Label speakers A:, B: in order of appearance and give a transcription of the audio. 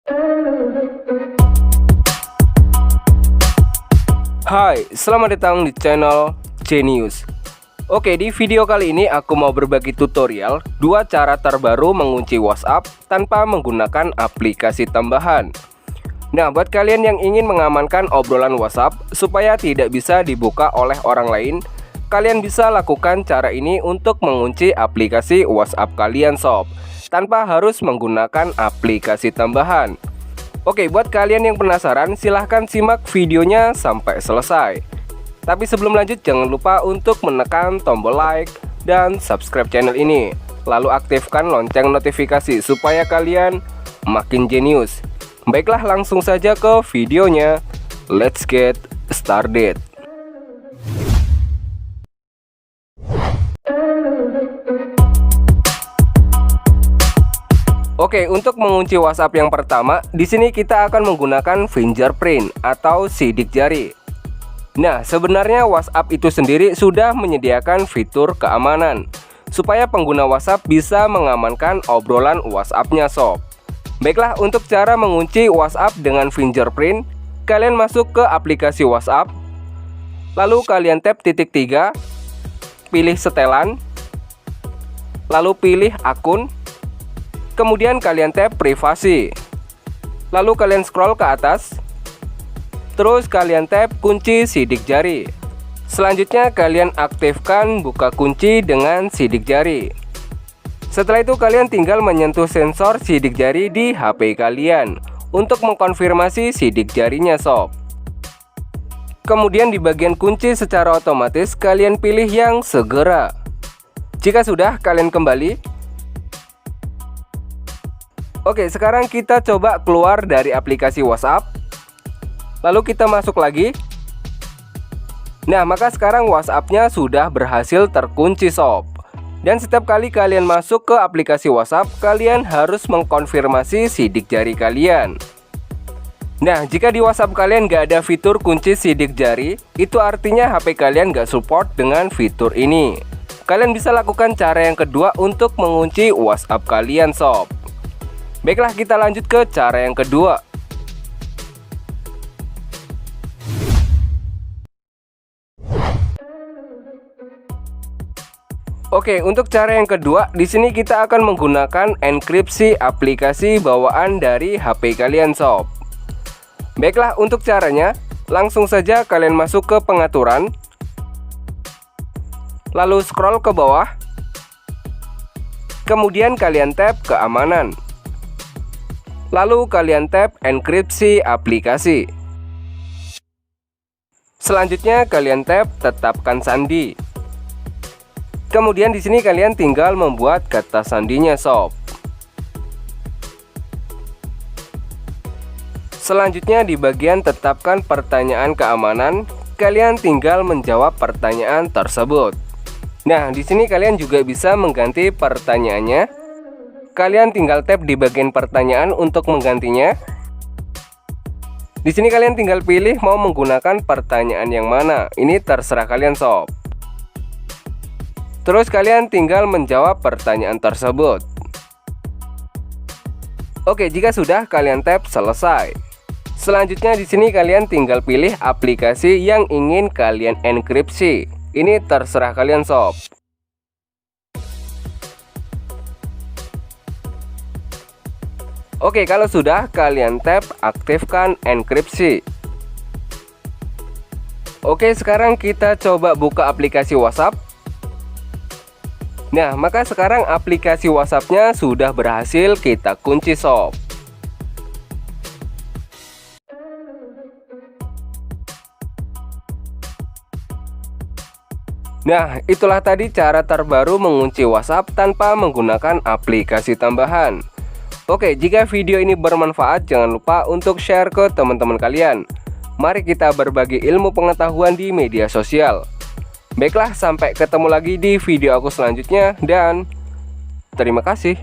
A: Hai, selamat datang di channel Genius. Oke, di video kali ini aku mau berbagi tutorial 2 cara terbaru mengunci WhatsApp tanpa menggunakan aplikasi tambahan. Nah, buat kalian yang ingin mengamankan obrolan WhatsApp supaya tidak bisa dibuka oleh orang lain, kalian bisa lakukan cara ini untuk mengunci aplikasi WhatsApp kalian sob, tanpa harus menggunakan aplikasi tambahan. Oke, buat kalian yang penasaran, silahkan simak videonya sampai selesai. Tapi sebelum lanjut, jangan lupa untuk menekan tombol like dan subscribe channel ini. Lalu aktifkan lonceng notifikasi supaya kalian makin jenius. Baiklah, langsung saja ke videonya. Let's get started. Oke, untuk mengunci WhatsApp yang pertama, di sini kita akan menggunakan fingerprint atau sidik jari. Nah, sebenarnya WhatsApp itu sendiri sudah menyediakan fitur keamanan supaya pengguna WhatsApp bisa mengamankan obrolan WhatsApp-nya sob. Baiklah, untuk cara mengunci WhatsApp dengan fingerprint, kalian masuk ke aplikasi WhatsApp, lalu kalian tap titik 3, pilih setelan, lalu pilih akun. Kemudian kalian tap privasi, lalu kalian scroll ke atas, terus kalian tap kunci sidik jari. Selanjutnya kalian aktifkan buka kunci dengan sidik jari. Setelah itu kalian tinggal menyentuh sensor sidik jari di HP kalian untuk mengkonfirmasi sidik jarinya sob. Kemudian di bagian kunci secara otomatis kalian pilih yang segera. Jika sudah, kalian kembali. Oke, sekarang kita coba keluar dari aplikasi WhatsApp, lalu kita masuk lagi. Nah, maka sekarang WhatsApp-nya sudah berhasil terkunci sob. Dan setiap kali kalian masuk ke aplikasi WhatsApp, kalian harus mengkonfirmasi sidik jari kalian. Nah, jika di WhatsApp kalian nggak ada fitur kunci sidik jari, itu artinya HP kalian nggak support dengan fitur ini. Kalian bisa lakukan cara yang kedua untuk mengunci WhatsApp kalian sob. Baiklah, kita lanjut ke cara yang kedua. Oke, untuk cara yang kedua, di sini kita akan menggunakan enkripsi aplikasi bawaan dari HP kalian sob. Baiklah, untuk caranya, langsung saja kalian masuk ke pengaturan, lalu scroll ke bawah, kemudian kalian tap keamanan. Lalu kalian tap enkripsi aplikasi. Selanjutnya kalian tap tetapkan sandi. Kemudian di sini kalian tinggal membuat kata sandinya sob. Selanjutnya di bagian tetapkan pertanyaan keamanan, kalian tinggal menjawab pertanyaan tersebut. Nah, di sini kalian juga bisa mengganti pertanyaannya. Kalian tinggal tap di bagian pertanyaan untuk menggantinya. Di sini kalian tinggal pilih mau menggunakan pertanyaan yang mana. Ini terserah kalian sob. Terus kalian tinggal menjawab pertanyaan tersebut. Oke, jika sudah, kalian tap selesai. Selanjutnya di sini kalian tinggal pilih aplikasi yang ingin kalian enkripsi. Ini terserah kalian sob. Oke, kalau sudah, kalian tap aktifkan enkripsi. Oke, sekarang kita coba buka aplikasi WhatsApp. Nah, maka sekarang aplikasi WhatsApp-nya sudah berhasil kita kunci sob. Nah, itulah tadi cara terbaru mengunci WhatsApp tanpa menggunakan aplikasi tambahan. Oke, jika video ini bermanfaat, jangan lupa untuk share ke teman-teman kalian. Mari kita berbagi ilmu pengetahuan di media sosial. Baiklah, sampai ketemu lagi di video aku selanjutnya dan terima kasih.